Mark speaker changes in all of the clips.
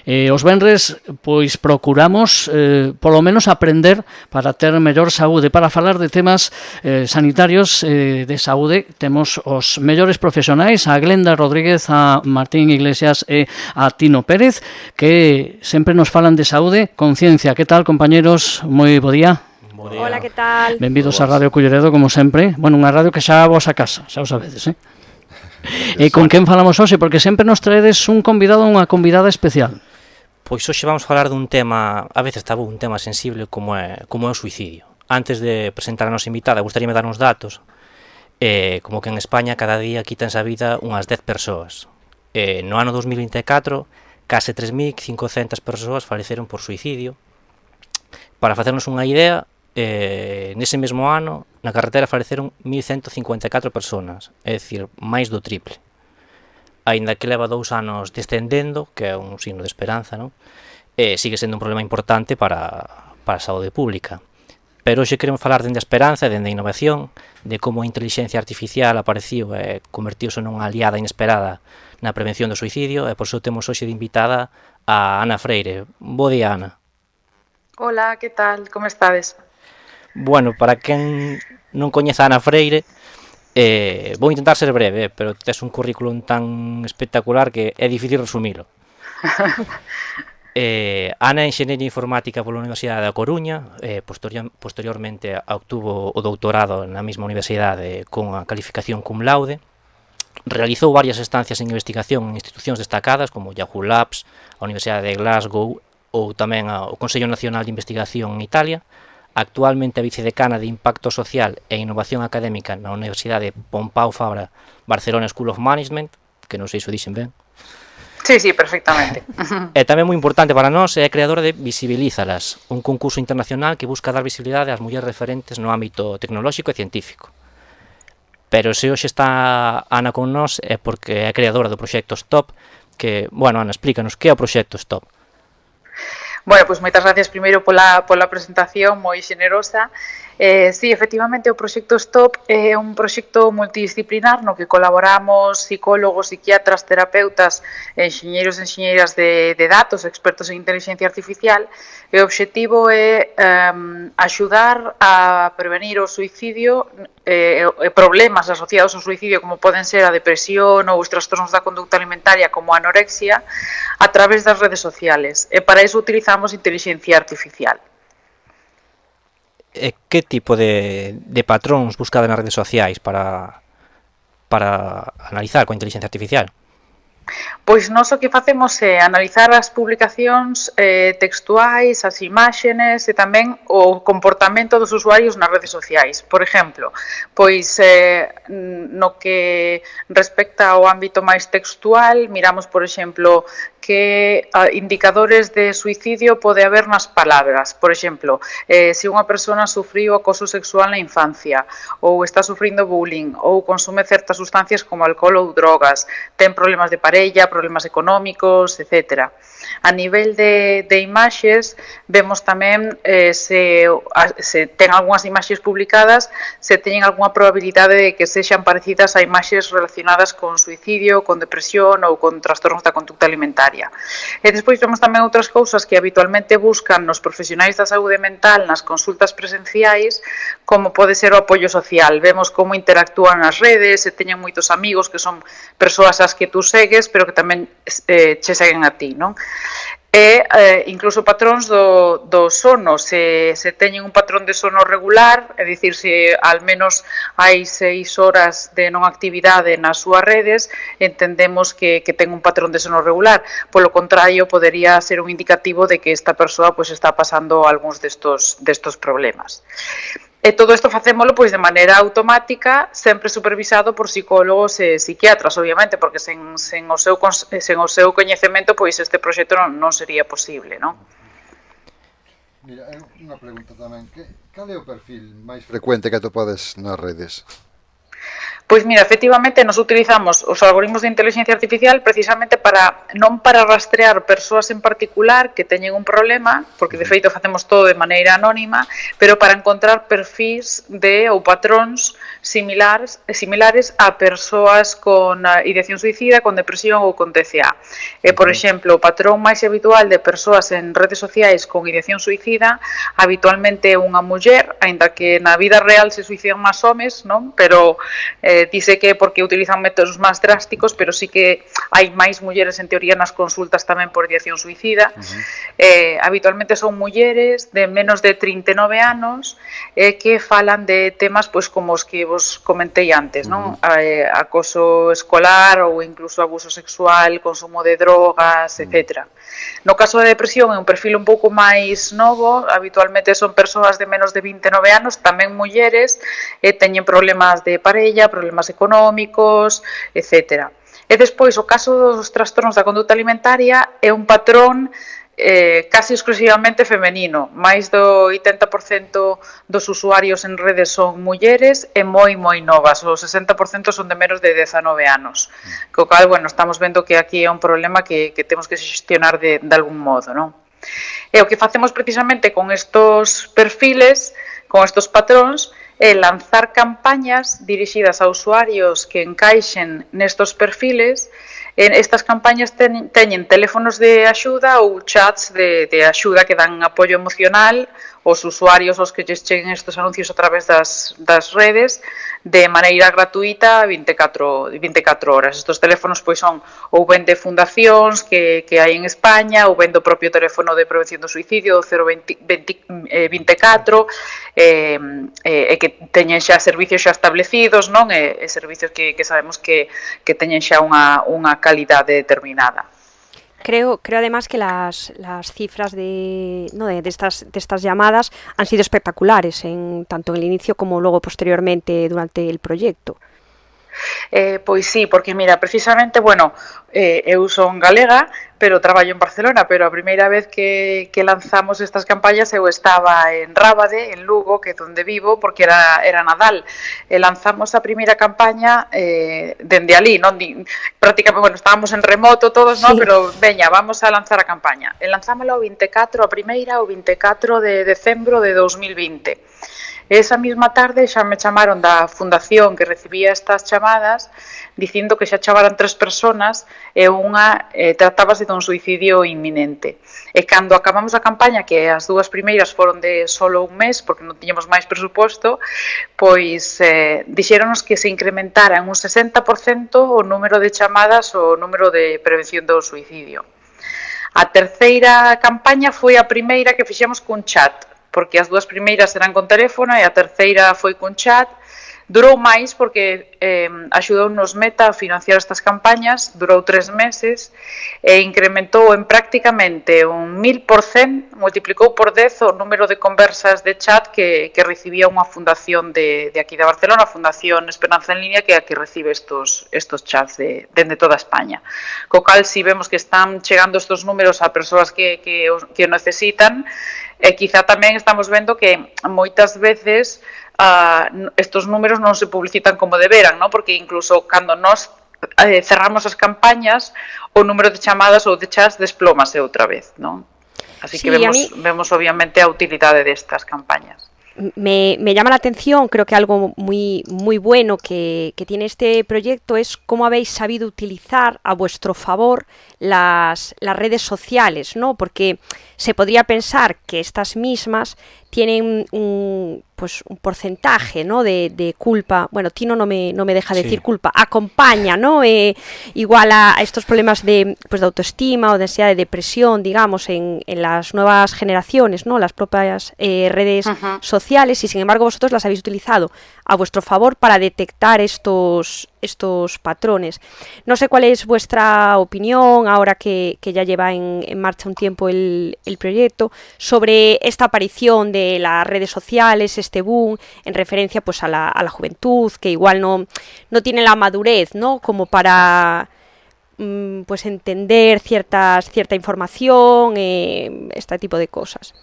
Speaker 1: Os venres, pois, procuramos, polo menos, aprender para ter mellor saúde. Para falar de temas sanitarios de saúde, temos os mellores profesionais, a Glenda Rodríguez, a Martín Iglesias e a Tino Pérez, que sempre nos falan de saúde con ciencia. Que tal, compañeros? Moi bo día.
Speaker 2: Hola, que tal?
Speaker 1: Benvidos a Radio Culleredo, como sempre. Bueno, unha radio que xa a vosa casa, xa o sabedes, E con quen falamos hoxe? Porque sempre nos traedes un convidado ou unha convidada especial.
Speaker 3: Pois hoxe vamos falar dun tema, a veces tabú, un tema sensible como é o suicidio. Antes de presentar a nosa invitada, gustaríame dar uns datos. Como que en España cada día quítanse a vida unhas 10 persoas. No ano 2024, case 3.500 persoas faleceron por suicidio. Para facernos unha idea, nese mesmo ano, na carretera faleceron 1.154 personas, é dicir, máis do triple. Aínda que leva 2 anos descendendo, que é un signo de esperanza, non? Sigue sendo un problema importante para a saúde pública. Pero hoxe queremos falar dende a esperanza e dende a innovación, de como a inteligencia artificial apareciu e convertiuse nunha aliada inesperada na prevención do suicidio, e por iso temos hoxe de invitada a Ana Freire. Bo día, Ana.
Speaker 4: Hola, que tal? Como estades?
Speaker 3: Bueno, para quen non coñeza a Ana Freire, vou intentar ser breve, pero tes un currículum tan espectacular que é difícil resumilo. Ana é enxeñeira informática pola Universidade da Coruña, posteriormente obtuvo o doutorado na mesma universidade con a calificación cum laude. Realizou varias estancias en investigación en institucións destacadas como Yahoo Labs, a Universidade de Glasgow ou tamén o Consello Nacional de Investigación en Italia. Actualmente é vicedecana de Impacto Social e Innovación Académica na Universidade Pompeu Fabra Barcelona School of Management, que non sei se o dixen ben.
Speaker 4: Sí, perfectamente.
Speaker 3: E tamén moi importante para nós é a creadora de Visibilízalas, un concurso internacional que busca dar visibilidade ás mulleres referentes no ámbito tecnolóxico e científico. Pero se hoxe está Ana con nós é porque é creadora do proxecto Stop, que, bueno, Ana, explícanos que é o proxecto Stop.
Speaker 4: Bueno, pois moitas gracias primeiro pola presentación moi xenerosa. Sí, efectivamente, o proxecto Stop é un proxecto multidisciplinar no que colaboramos psicólogos, psiquiatras, terapeutas, enxeñeiros e enxeñeiras de datos, expertos en inteligencia artificial, e o obxectivo é axudar a prevenir o suicidio e problemas asociados ao suicidio como poden ser a depresión ou os trastornos da conducta alimentaria como a anorexia a través das redes sociales. E para iso utilizamos inteligencia artificial.
Speaker 3: Que tipo de patróns buscade nas redes sociais para analizar coa inteligencia artificial?
Speaker 4: Pois nós o que facemos é analizar as publicacións textuais, as imaxenes e tamén o comportamento dos usuarios nas redes sociais. Por exemplo, pois no que respecta ao ámbito máis textual, miramos, por exemplo, que indicadores de suicidio pode haber nas palabras. Por exemplo, se unha persona sufriu acoso sexual na infancia, ou está sufrindo bullying, ou consume certas sustancias como alcohol ou drogas, ten problemas de parella, problemas económicos, etc. A nivel de imaxes, vemos tamén se ten algunhas imaxes publicadas, se teñen algunha probabilidade de que sexan parecidas a imaxes relacionadas con suicidio, con depresión ou con trastornos da conducta alimentaria. E despois vemos tamén outras cousas que habitualmente buscan nos profesionais da saúde mental nas consultas presenciais, como pode ser o apoio social. Vemos como interactúan nas redes, se teñen moitos amigos que son persoas ás que tú segues, pero que tamén che seguen a ti, non? E incluso patróns do sono, se teñen un patrón de sono regular, é dicir, se al menos hai 6 horas de non actividade nas súas redes, entendemos que ten un patrón de sono regular. Polo contrario, podería ser un indicativo de que esta persoa pois está pasando algúns destos problemas. E todo isto facémolo pois de maneira automática, sempre supervisado por psicólogos e psiquiatras, obviamente, porque sen o seu coñecemento pois este proxecto non sería posible, non?
Speaker 5: Mira, unha pregunta tamén, cal é o perfil máis frecuente que atopades nas redes?
Speaker 4: Pois mira, efectivamente nos utilizamos os algoritmos de inteligencia artificial precisamente non para rastrear persoas en particular que teñen un problema, porque de feito facemos todo de maneira anónima, pero para encontrar perfis ou patróns similares a persoas con ideación suicida, con depresión ou con TCA. Por exemplo, o patrón máis habitual de persoas en redes sociais con ideación suicida habitualmente é unha muller, aínda que na vida real se suicidan máis homes, non? Pero dice que porque utilizan métodos máis drásticos, pero sí que hai máis mulleres en teoría nas consultas tamén por ideación suicida. Habitualmente son mulleres de menos de 39 anos que falan de temas pois como os que vos comentei antes, non? Acoso escolar ou incluso abuso sexual, consumo de drogas, etc. No caso da depresión é un perfil un pouco máis novo, habitualmente son persoas de menos de 29 anos, tamén mulleres, teñen problemas de parella, problemas económicos, etc. E despois, o caso dos trastornos da conduta alimentaria é un patrón casi exclusivamente femenino. Máis do 80% dos usuarios en redes son mulleres e moi novas. O 60% son de menos de 19 anos. Co cal, bueno, estamos vendo que aquí é un problema que temos que xestionar de algún modo, non? E o que facemos precisamente con estos perfiles, con estos patróns, é lanzar campañas dirixidas a usuarios que encaixen nestos perfiles. Estas campañas teñen teléfonos de axuda ou chats de axuda que dan apoio emocional aos usuarios aos que lles cheguen estes anuncios a través das redes de maneira gratuita 24 horas. Estes teléfonos pois son ou ben de fundacións que hai en España ou ben do propio teléfono de prevención do suicidio, o 024, e que teñen xa servicios xa establecidos, non? E servicios que sabemos que teñen xa unha calidade determinada.
Speaker 2: Creo además que las cifras de estas llamadas han sido espectaculares, tanto en el inicio como luego posteriormente durante el proyecto.
Speaker 4: Pois sí, porque mira, precisamente, bueno, eu son galega, pero traballo en Barcelona, pero a primeira vez que lanzamos estas campañas eu estaba en Rábade, en Lugo, que é onde vivo, porque era Nadal. Lanzamos a primeira campaña dende ali, non? Prácticamente, bueno, estábamos en remoto todos, non? Sí. Pero veña, vamos a lanzar a campaña. E lanzámosla o 24, a primeira, o 24 de decembro de 2020. Esa mesma tarde xa me chamaron da fundación que recibía estas chamadas dicindo que xa chamaran 3 personas e unha tratábase dun suicidio inminente. E cando acabamos a campaña, que as dúas primeiras foron de solo un mes porque non tiñamos máis presuposto, pois dixéronos que se incrementara en un 60% o número de chamadas o número de prevención do suicidio. A terceira campaña foi a primeira que fixemos cun chat, porque as dúas primeiras eran con teléfono e a terceira foi con chat. Durou máis porque axudounos Meta a financiar estas campañas, durou 3 meses e incrementou en prácticamente un 1000%, multiplicou por 10 o número de conversas de chat que recibía unha fundación de aquí de Barcelona, a Fundación Esperanza en Línea, que é a que recibe estos chats dende toda España. Co cal, si vemos que están chegando estos números a persoas que o necesitan, e quizá tamén estamos vendo que moitas veces estos números non se publicitan como deberan, ¿no? Porque incluso cando nós cerramos as campañas, o número de chamadas ou de chats desplómase outra vez, ¿no? Así que vemos obviamente a utilidade destas campañas.
Speaker 2: Me llama la atención, creo que algo muy bueno que tiene este proyecto es cómo habéis sabido utilizar a vuestro favor las redes sociales, ¿no? Porque se podría pensar que estas mismas tienen un porcentaje, ¿no? de culpa. Bueno, Tino no me deja decir culpa, acompaña, ¿no? Igual a estos problemas de autoestima o de ansiedad, de depresión, digamos, en las nuevas generaciones, ¿no? Las propias redes sociales, y sin embargo vosotros las habéis utilizado a vuestro favor para detectar estos patrones. No sé cuál es vuestra opinión ahora que ya lleva en marcha un tiempo el proyecto sobre esta aparición de las redes sociales, este boom en referencia pues a la juventud, que igual no tiene la madurez, ¿no? Como para pues entender cierta información, este tipo de cosas.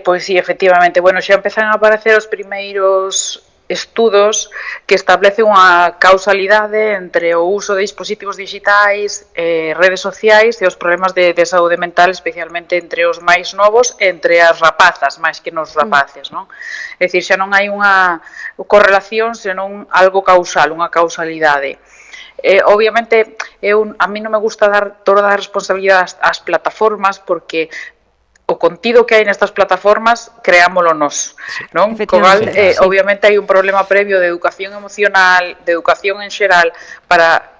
Speaker 4: Pois sí, efectivamente. Bueno, xa empezan a aparecer os primeiros estudos que establecen unha causalidade entre o uso de dispositivos digitais, redes sociais e os problemas de saúde mental, especialmente entre os máis novos e entre as rapazas, máis que nos rapaces, non? É dicir, xa non hai unha correlación, senón algo causal, unha causalidade. Obviamente, a mí non me gusta dar toda a responsabilidade ás plataformas, porque o contido que hai nestas plataformas creámolo nós, non? Cogal, obviamente hai un problema previo de educación emocional, de educación en xeral, para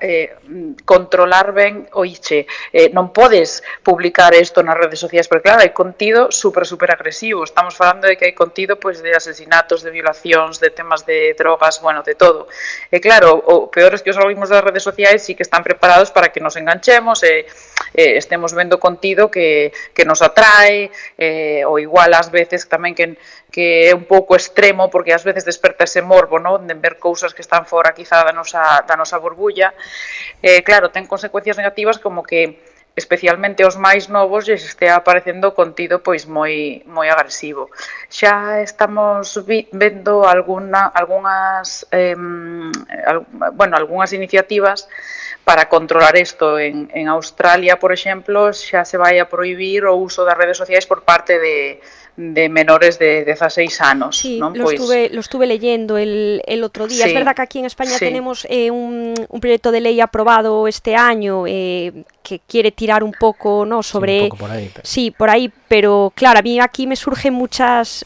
Speaker 4: controlar ben, oiche, non podes publicar isto nas redes sociais, porque claro, hai contido super agresivo, estamos falando de que hai contido pois de asesinatos, de violacións, de temas de drogas, bueno, de todo. E claro, o peor é que os algoritmos das redes sociais sí que están preparados para que nos enganchemos e estemos vendo contido que nos atrae, ou igual ás veces tamén que é un pouco extremo, porque ás veces desperta ese morbo, non? De ver cousas que están fora quizá da nosa burbulla. Claro, ten consecuencias negativas como que especialmente aos máis novos lles estea aparecendo contido pois moi agresivo. Xa estamos vendo algunhas iniciativas para controlar isto. En Australia, por exemplo, xa se vai a prohibir o uso das redes sociais por parte de menores de 16 anos.
Speaker 2: Sí,
Speaker 4: ¿no?
Speaker 2: lo estuve leyendo el otro día.
Speaker 4: Sí,
Speaker 2: es verdad que aquí en España
Speaker 4: sí.
Speaker 2: tenemos un proyecto de ley aprobado este año que quiere tirar un poco, ¿no? sobre...
Speaker 3: Sí, un poco por ahí. Pero...
Speaker 2: Sí, por ahí, pero claro, a mí aquí me surgen muchas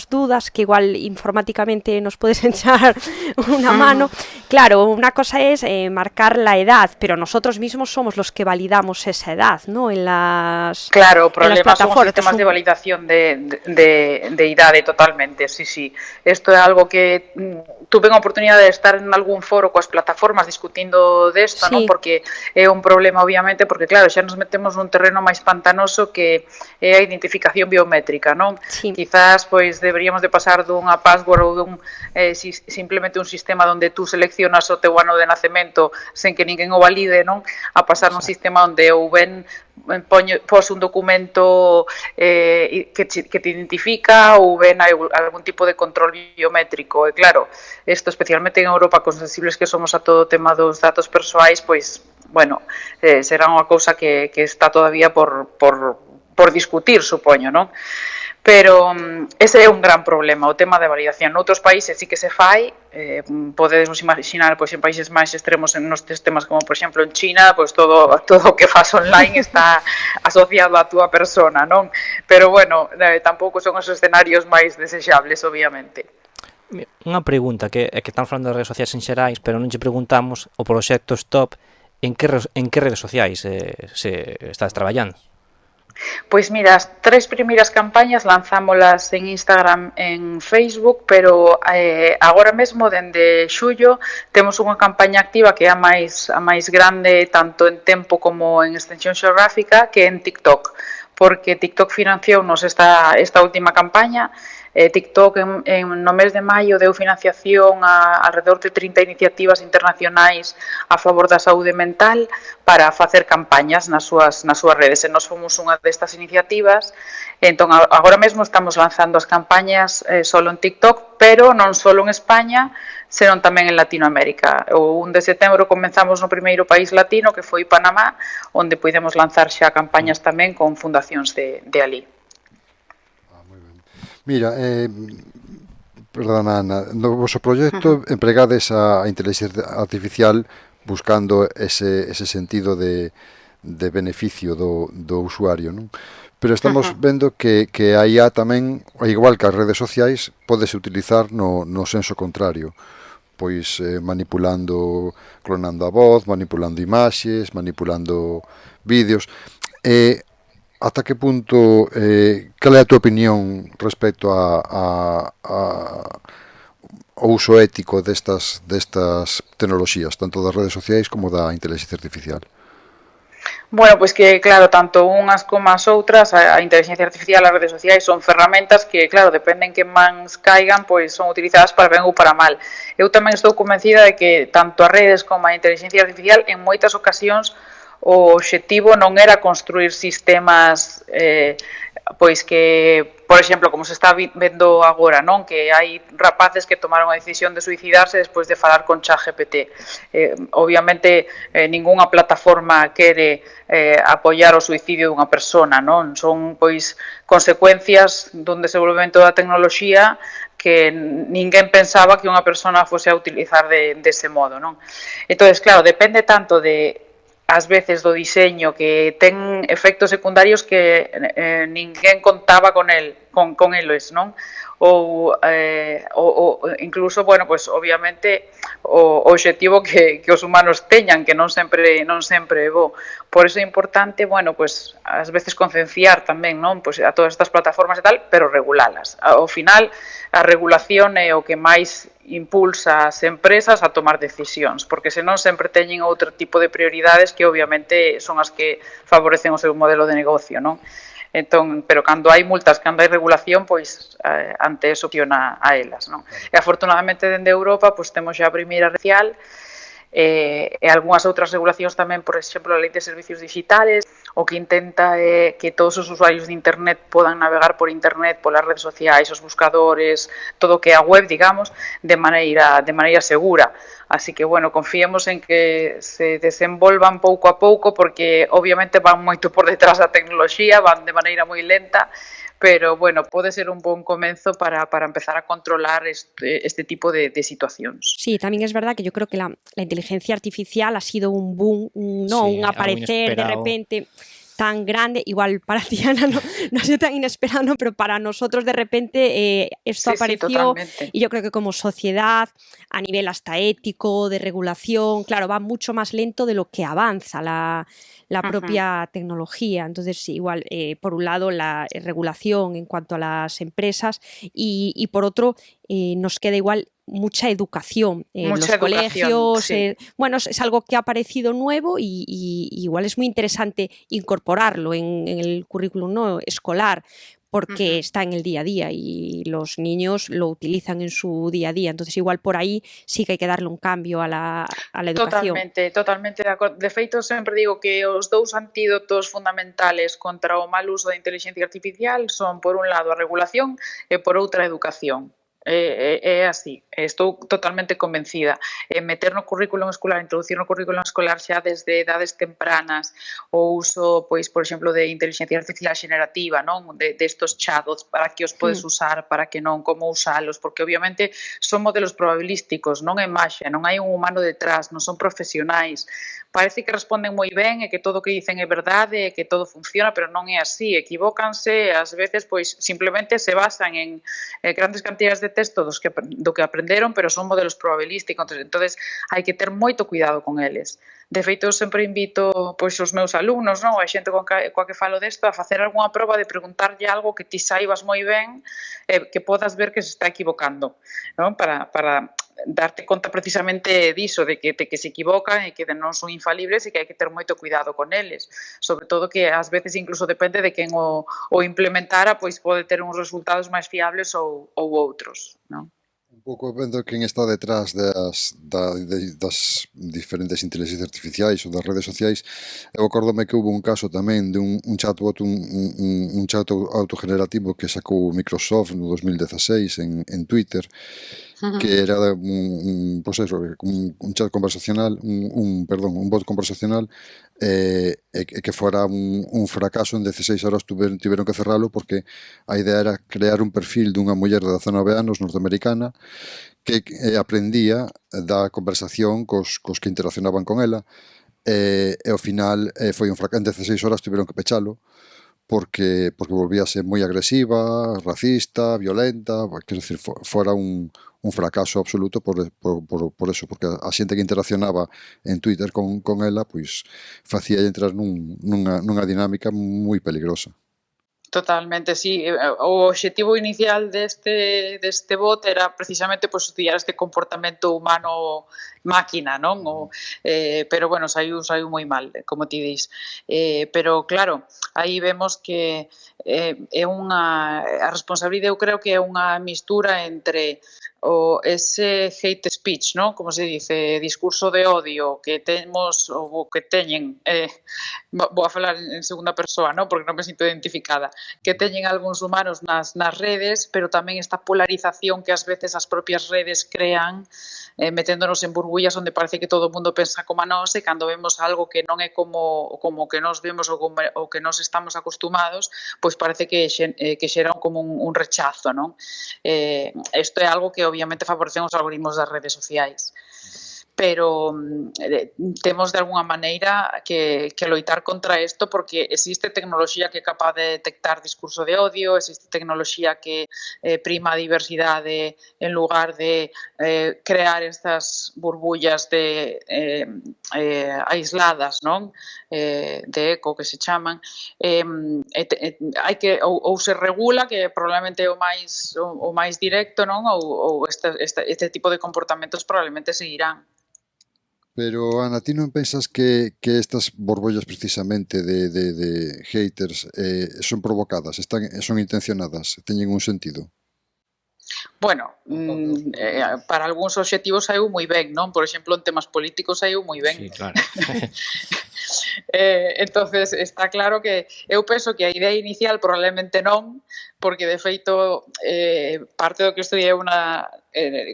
Speaker 2: dudas que igual informáticamente nos puedes echar una mano. Claro, una cosa es marcar la edad, pero nosotros mismos somos los que validamos esa edad, ¿no?
Speaker 4: Claro, o problema son os sistemas de validación de idade totalmente, sí. Isto é algo que tuve a oportunidade de estar en algún foro coas plataformas discutindo desto,
Speaker 2: sí.
Speaker 4: non? Porque é un problema, obviamente, porque claro, xa nos metemos nun terreno máis pantanoso que é a identificación biométrica, non?
Speaker 2: Sí.
Speaker 4: Quizás pois deberíamos de pasar dunha password ou dun simplemente un sistema onde tú seleccionas o teu ano de nacemento sen que ninguén o valide, non? A pasar nun sistema onde ou ben pos un documento que te identifica ou ben hai algún tipo de control biométrico. E claro, isto especialmente en Europa, con sensibles que somos a todo o tema dos datos persoais, pois, bueno, será unha cousa que está todavía por discutir, supoño, non? Pero ese é un gran problema, o tema de validación. Noutros países sí que se fai, podemos imaginar, pois, en países máis extremos nos temas como, por exemplo, en China, pois todo o que faz online está asociado á túa persona, non? Pero bueno, tampouco son os escenarios máis desexables, obviamente.
Speaker 3: Unha pregunta, que estamos falando de redes sociais en xerais, pero non lle preguntamos o proxecto Stop en que redes sociais se estás traballando?
Speaker 4: Pois mira, as 3 primeiras campañas lanzámolas en Instagram, en Facebook, pero agora mesmo, dende xullo, temos unha campaña activa que é a máis grande tanto en tempo como en extensión xeográfica, que é en TikTok, porque TikTok financiounos esta última campaña. TikTok no mes de maio deu financiación a alrededor de 30 iniciativas internacionais a favor da saúde mental para facer campañas nas súas redes, e nós fomos unha destas iniciativas. Entón, agora mesmo estamos lanzando as campañas solo en TikTok, pero non solo en España, senón tamén en Latinoamérica. O 1 de setembro comenzamos no primeiro país latino, que foi Panamá, onde podemos lanzar xa campañas tamén con fundacións de alí.
Speaker 5: Mira, perdona, Ana, no vosso proxecto empregades a inteligencia artificial buscando ese sentido de beneficio do usuario, non? Pero estamos vendo que a IA tamén, igual que as redes sociais, pódese utilizar no senso contrario, pois manipulando, clonando a voz, manipulando imaxes, manipulando vídeos. Ata que punto, cal é a tua opinión respecto ao uso ético destas tecnoloxías, tanto das redes sociais como da inteligencia artificial?
Speaker 4: Bueno, pois que, claro, tanto unhas como as outras, a inteligencia artificial e as redes sociais son ferramentas que, claro, dependen que mans caigan, pois son utilizadas para ben ou para mal. Eu tamén estou convencida de que tanto as redes como a inteligencia artificial en moitas ocasións o obxectivo non era construir sistemas pois que, por exemplo, como se está vendo agora, non, que hai rapaces que tomaron a decisión de suicidarse despois de falar con ChatGPT. Obviamente, ningunha plataforma quere apoiar o suicidio dunha persona, non? Son, pois, consecuencias dun desenvolvemento da tecnoloxía que ninguén pensaba que unha persona fose a utilizar dese modo, non? Entón, claro, depende tanto de ás veces do diseño que ten efectos secundarios que ninguén contaba con eles, non? Ou incluso, bueno, pues obviamente o obxectivo que os humanos teñan, que non sempre é bo. Por iso é importante, bueno, pues ás veces concienciar tamén, non? Pues a todas estas plataformas e tal, pero regulalas. Ao final, a regulación é o que máis impulsa as empresas a tomar decisións, porque senón sempre teñen outro tipo de prioridades que obviamente son as que favorecen o seu modelo de negocio, non? Entón, pero cando hai multas, cando hai regulación, pois ante eso opciona a elas, non? E afortunadamente dende Europa, pois temos xa a primeira real e algunhas outras regulacións tamén, por exemplo, a Lei de Servicios Digitales, o que intenta é que todos os usuarios de internet podan navegar por internet, polas redes sociais, os buscadores, todo o que é a web, digamos, de maneira segura. Así que, bueno, confiemos en que se desenvolvan pouco a pouco, porque obviamente van moito por detrás da tecnoloxía, van de maneira moi lenta, pero, bueno, pode ser un bon comenzo para empezar a controlar este tipo de situacións.
Speaker 2: Sí, también es verdad que yo creo que la inteligencia artificial ha sido un boom, ¿no?
Speaker 3: Sí,
Speaker 2: Un
Speaker 3: algo
Speaker 2: aparecer de
Speaker 3: inesperado.
Speaker 2: repente tan grande, igual para ti, Ana, no ha sido tan inesperado, ¿no? Pero para nosotros de repente esto
Speaker 4: Sí,
Speaker 2: apareció
Speaker 4: totalmente.
Speaker 2: y yo creo que como sociedad, a nivel hasta ético, de regulación, claro, va mucho más lento de lo que avanza la propia tecnología. Entonces, sí, igual, por un lado, la regulación en cuanto a las empresas y por otro, nos queda igual mucha educación en
Speaker 4: Mucha
Speaker 2: los
Speaker 4: educación,
Speaker 2: colegios.
Speaker 4: sí.
Speaker 2: Bueno, es algo que ha aparecido nuevo y igual es muy interesante incorporarlo en el currículum, ¿no? Escolar, porque está en el día a día y los niños lo utilizan en su día a día. Entonces, igual por ahí sí que hay que darle un cambio a la educación.
Speaker 4: Totalmente de acordo. De feito, sempre digo que os dous antídotos fundamentales contra o mal uso da inteligencia artificial son, por un lado, a regulación e, por outra, a educación. É así, estou totalmente convencida. Meter no currículum escolar, introducir no currículum escolar xa desde edades tempranas o uso, pois, por exemplo, de inteligencia artificial xenerativa, non? De estos chatbots, para que os podes usar, para que non, como usalos, porque obviamente son modelos probabilísticos, non é maxia, non hai un humano detrás, non son profesionais. Parece que responden moi ben e que todo o que dicen é verdade e que todo funciona, pero non é así, equivócanse, ás veces pois simplemente se basan en grandes cantidades de texto do que aprenderon, pero son modelos probabilísticos, entonces hai que ter moito cuidado con eles. De feito, eu sempre invito pois os meus alumnos, non, a xente coa que falo desto, a facer algunha proba de preguntarlle algo que ti saibas moi ben que podas ver que se está equivocando, non? Para darte conta precisamente diso, de que se equivocan e que non son infalibles e que hai que ter moito cuidado con eles. Sobre todo que ás veces incluso depende de quen o implementara, pois pode ter uns resultados máis fiables ou outros, non?
Speaker 5: Un pouco vendo quen está detrás das diferentes inteligencias artificiais ou das redes sociais, eu acórdome que houve un caso tamén de un chatbot, un chat autogenerativo que sacou Microsoft no 2016 en Twitter, que era pues eso, un chat conversacional, un bot conversacional, que fora un fracaso. En 16 horas tiveron que cerralo porque a idea era crear un perfil dunha muller de 19 anos norteamericana que aprendía da conversación cos que interaccionaban con ela, e ao final foi un fracaso. En 16 horas tiveron que pechalo porque volvíase moi agresiva, racista, violenta, quero dicir, fora un fracaso absoluto por eso, porque a xente que interaccionaba en Twitter con ela, pois facía entrar nunha dinámica moi peligrosa.
Speaker 4: Totalmente, sí. O obxectivo inicial deste bot era precisamente pues, estudiar este comportamento humano-máquina, non? Pero, bueno, saiu moi mal, como ti dis. Pero, claro, aí vemos que é a responsabilidade, eu creo que é unha mistura entre ese hate speech, ¿no? Como se dice, discurso de odio que temos ou que teñen, vou a falar en segunda persoa, ¿no? Porque non me sinto identificada, que teñen algúns humanos nas redes, pero tamén esta polarización que ás veces as propias redes crean, meténdonos en burbullas onde parece que todo o mundo pensa como a nós, e cando vemos algo que non é como que nós vemos ou que nós estamos acostumados, pois parece que xera como un rechazo, non? Isto é algo que obviamente favorecen os algoritmos das redes sociais, pero temos de alguna maneira que loitar contra isto, porque existe tecnoloxía que é capaz de detectar discurso de odio, existe tecnoloxía que prima a diversidade en lugar de crear estas burbullas de aisladas, non? De eco que se chaman, hai que ou se regula, que probablemente é o máis directo, non? Ou este tipo de comportamentos probablemente seguirán.
Speaker 5: Pero, Ana, ti non pensas que estas borbollas precisamente de haters son provocadas, son intencionadas, teñen un sentido?
Speaker 4: Bueno, para algúns obxectivos saiu moi ben, non? Por exemplo, en temas políticos saiu moi ben.
Speaker 3: Sí, claro.
Speaker 4: Entonces está claro que eu penso que a idea inicial probablemente non, porque de feito parte do que estudiei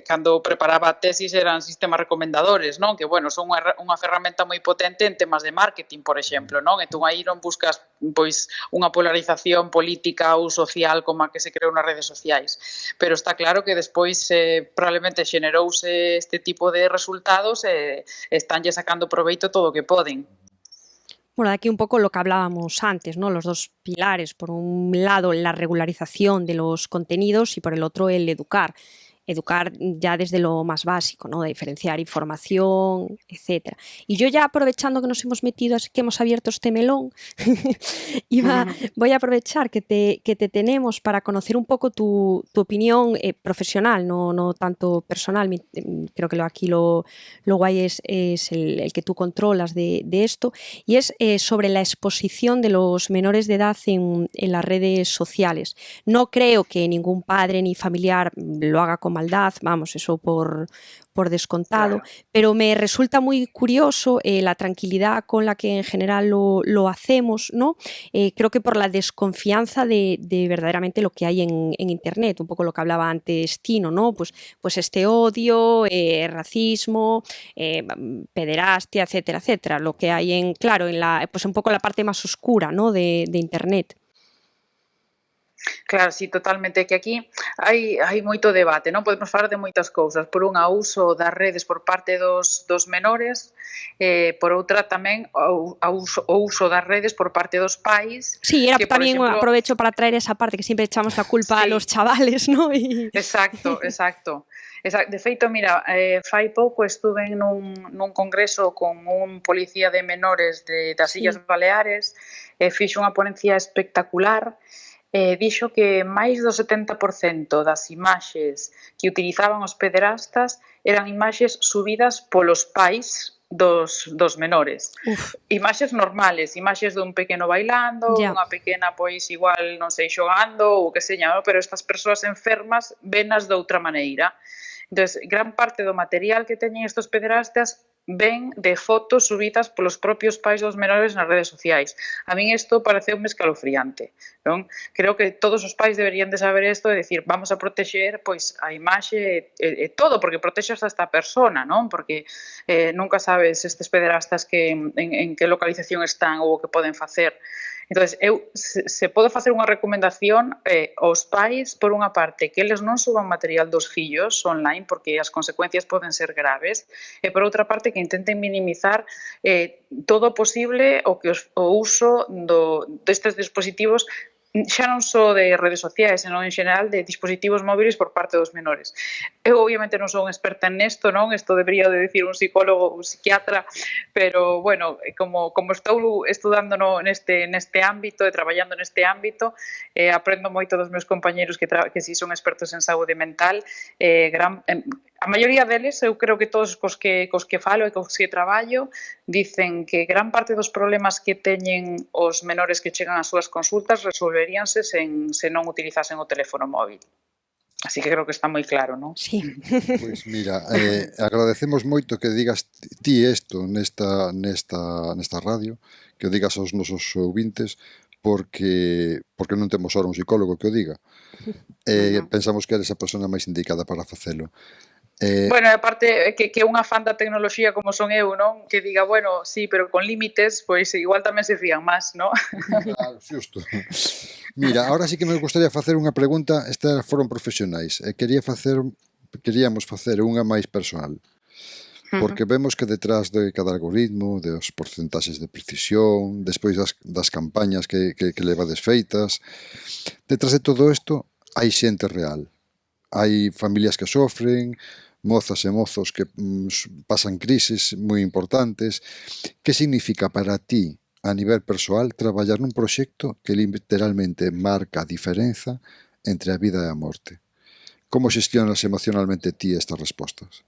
Speaker 4: cando preparaba a tesis eran sistemas recomendadores, non? Que, bueno, son unha ferramenta moi potente en temas de marketing, por exemplo, non? Entón aí non buscas pois unha polarización política ou social como a que se creou nas redes sociais, pero está claro que despois probablemente xenerouse este tipo de resultados e estanlle sacando proveito todo o que poden.
Speaker 2: Bueno, aquí un poco lo que hablábamos antes, ¿no? Los dos pilares, por un lado la regularización de los contenidos y por el otro el educar ya desde lo más básico, ¿no? De diferenciar información, etcétera. Y yo ya aprovechando que nos hemos metido, así que hemos abierto este melón, voy a aprovechar que te tenemos para conocer un poco tu opinión profesional, no tanto personal. Creo que aquí lo guay es el que tú controlas de esto, y es sobre la exposición de los menores de edad en las redes sociales. No creo que ningún padre ni familiar lo haga con maldad, vamos, eso por descontado, claro. Pero me resulta muy curioso la tranquilidad con la que en general lo hacemos, ¿no? Creo que por la desconfianza de verdaderamente lo que hay en Internet, un poco lo que hablaba antes Tino, ¿no? Pues este odio, racismo, pederastia, etcétera, etcétera, lo que hay claro, pues un poco la parte más oscura, ¿no? de Internet.
Speaker 4: Claro, sí, totalmente, que aquí hai moito debate, non? Podemos falar de moitas cousas. Por unha, o uso das redes por parte dos menores, por outra tamén o uso das redes por parte dos pais.
Speaker 2: Sí, era que, tamén exemplo, aprovecho para traer esa parte que sempre echamos la culpa sí. A los chavales, ¿no?
Speaker 4: Exacto. De feito, mira, fai pouco estuve nun congreso con un policía de menores das Illas Baleares, fixo unha ponencia espectacular. Dixo que máis do 70% das imaxes que utilizaban os pederastas eran imaxes subidas polos pais dos menores. Imaxes normales, imaxes dun pequeno bailando, unha pequena, pois igual, non sei, xogando ou que seña, pero estas persoas enfermas venas de outra maneira. Entón, gran parte do material que teñen estes pederastas ven de fotos subidas polos propios pais dos menores nas redes sociais. A min isto pareceume escalofriante, non? Creo que todos os pais deberían de saber isto e decir, vamos a protexer pois a imaxe e todo, porque protexes a esta persona, non? Porque nunca sabes estes pederastas en que localización están ou o que poden facer. Entón, se podo facer unha recomendación aos pais, por unha parte, que eles non suban material dos fillos online, porque as consecuencias poden ser graves, e por outra parte, que intenten minimizar todo o posible o uso destes dispositivos, xa non só de redes sociais, senón en general de dispositivos móviles por parte dos menores. Eu obviamente non son experta en isto, non? Isto debería de decir un psicólogo ou un psiquiatra, pero, bueno, como estou estudando neste ámbito e traballando neste ámbito, aprendo moito dos meus compañeros que si son expertos en saúde mental. A maioría deles, eu creo que todos cos que falo e cos que traballo, dicen que gran parte dos problemas que teñen os menores que chegan ás súas consultas resolveríanse se non utilizasen o teléfono móvil. Así que creo que está moi claro, non?
Speaker 2: Sí.
Speaker 5: Pois mira, agradecemos moito que digas ti isto nesta radio, que o digas aos nosos ouvintes, porque non temos ahora un psicólogo que o diga. Pensamos que eres a persona máis indicada para facelo.
Speaker 4: Bueno, aparte que unha fan da tecnoloxía como son eu, non? Que diga, bueno, sí, pero con límites, pois igual tamén se fían máis, non?
Speaker 5: Claro, xusto. Mira, ahora sí que me gustaría facer unha pregunta, estas foron profesionais, e queríamos facer unha máis personal. Porque vemos que detrás de cada algoritmo, dos porcentaxes de precisión, despois das campañas que levades feitas, detrás de todo isto hai xente real. Hai familias que sofren, mozas e mozos que pasan crises moi importantes. Que significa para ti, a nivel persoal, traballar nun proxecto que literalmente marca a diferenza entre a vida e a morte? Como xestionas emocionalmente ti estas respostas?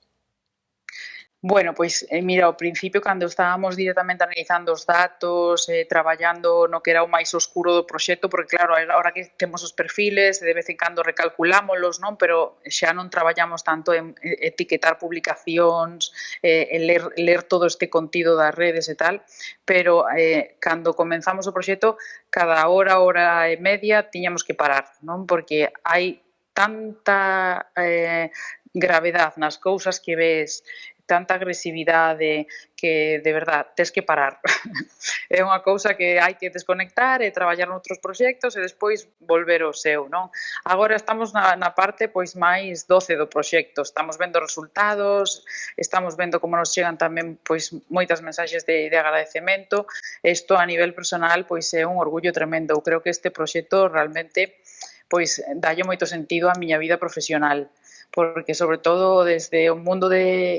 Speaker 4: Bueno, pois mira, ao principio cando estábamos directamente analizando os datos, traballando no que era o máis oscuro do proxecto, porque claro, agora que temos os perfiles, de vez en cando recalculámolos, non? Pero xa non traballamos tanto en etiquetar publicacións, en ler todo este contido das redes e tal, pero cando comenzamos o proxecto, cada hora e media tiñamos que parar, non? Porque hai tanta gravedade nas cousas que ves, tanta agresividade que, de verdad, tes que parar. É unha cousa que hai que desconectar e traballar noutros proxectos e despois volver ao seu, non? Agora estamos na parte pois máis doce do proxecto, estamos vendo resultados, estamos vendo como nos chegan tamén pois moitas mensaxes de agradecemento. Isto a nivel personal pois é un orgullo tremendo. Eu creo que este proxecto realmente pois dalle moito sentido á miña vida profesional, porque sobre todo desde o mundo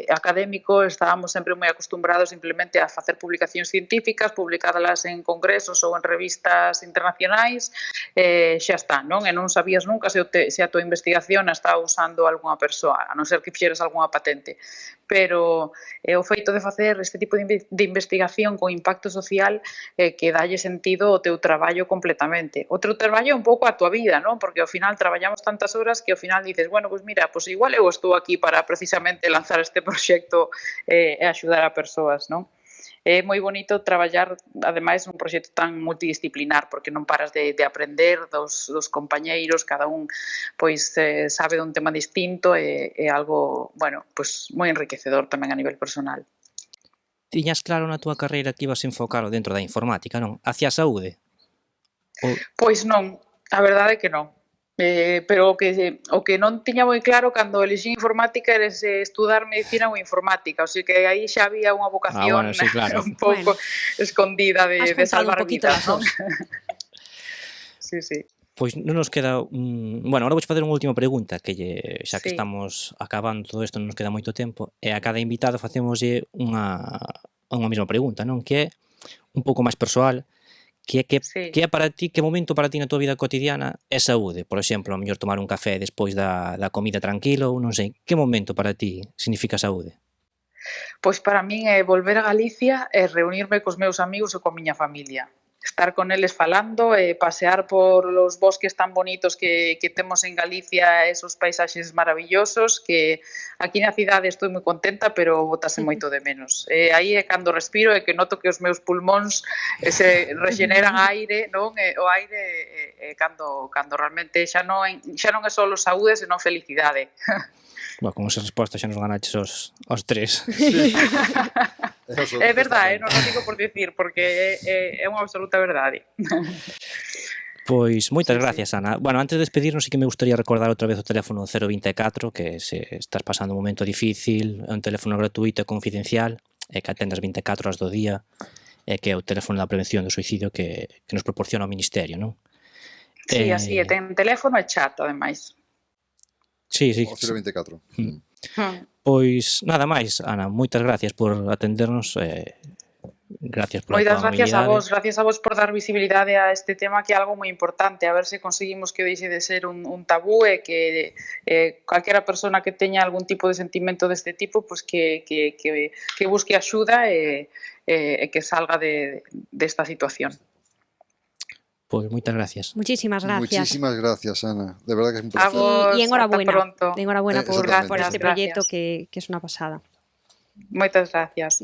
Speaker 4: académico estábamos sempre moi acostumbrados simplemente a facer publicacións científicas, publicadas en congresos ou en revistas internacionais, xa está, non? E non sabías nunca se a tua investigación a está usando algunha persoa, a non ser que fixeras algunha patente. Pero o feito de facer este tipo de investigación con impacto social que dalle sentido ao teu traballo completamente. O teu traballo é un pouco a tua vida, non? Porque ao final traballamos tantas horas que ao final dices, bueno, pois mira, pois igual eu estou aquí para precisamente lanzar este proxecto e axudar a persoas, non? É moi bonito traballar, ademais, un proxecto tan multidisciplinar, porque non paras de aprender dos compañeiros, cada un pois sabe dun tema distinto e é algo, bueno, pois moi enriquecedor tamén a nivel personal.
Speaker 3: Tiñas claro na túa carreira que ibas a enfocalo dentro da informática, non? Hacia a saúde?
Speaker 4: Pois non, a verdade é que non. Pero o que non tiña moi claro cando elixí informática era estudar medicina ou informática, o sea que aí xa había unha vocación
Speaker 3: bueno, sí, claro.
Speaker 4: un pouco escondida de salvar vidas, non? Sí, sí.
Speaker 3: Pois non nos queda bueno, agora vou facer unha última pregunta que xa que
Speaker 4: Sí.
Speaker 3: estamos acabando todo isto, non nos queda moito tempo, e a cada invitado facémoslle unha mesma pregunta, non? Que é un pouco máis persoal, que é para ti, que momento para ti na tua vida cotidiana é saúde? Por exemplo, a mellor tomar un café despois da comida tranquilo, ou non sei, que momento para ti significa saúde?
Speaker 4: Pois para min é volver a Galicia e reunirme cos meus amigos e coa miña familia. Estar con eles falando e pasear por os bosques tan bonitos que temos en Galicia, esos paisaxes maravillosos que aquí na cidade estou moi contenta, pero botase moito de menos. Aí é cando respiro e que noto que os meus pulmóns se rexeneran aire, non? O aire cando realmente xa non é só saúde, senón felicidade.
Speaker 3: Bueno, con esa resposta xa nos ganaches os tres.
Speaker 5: Sí.
Speaker 4: É verdade, non o digo por dicir, porque é unha absoluta verdade.
Speaker 3: Pois moitas gracias, Ana. Bueno, antes de despedirnos, sí que me gustaría recordar outra vez o teléfono 024, que se estás pasando un momento difícil, é un teléfono gratuito e confidencial, e que atendas 24 horas do día, e que é o teléfono da prevención do suicidio que nos proporciona o Ministerio, non?
Speaker 4: Sí, así é, ten teléfono e chat, ademais.
Speaker 3: Sí.
Speaker 5: O 024.
Speaker 3: Pois nada máis, Ana, moitas gracias por atendernos, gracias pola tua amabilidade.
Speaker 4: Gracias a vos por dar visibilidade a este tema que é algo moi importante, a ver se conseguimos que deixe de ser un tabú e que calquera persona que teña algún tipo de sentimento deste tipo, pues que busque axuda e que salga desta situación.
Speaker 3: Pois moitas gracias.
Speaker 2: Muchísimas gracias.
Speaker 5: Muchísimas gracias, Ana. De verdad que es un
Speaker 4: A
Speaker 5: placer.
Speaker 4: vos,
Speaker 2: Y enhorabuena.
Speaker 4: hasta pronto.
Speaker 2: Enhorabuena por
Speaker 5: Exactamente.
Speaker 2: este
Speaker 4: Gracias.
Speaker 2: proyecto que es una pasada.
Speaker 4: Moitas gracias.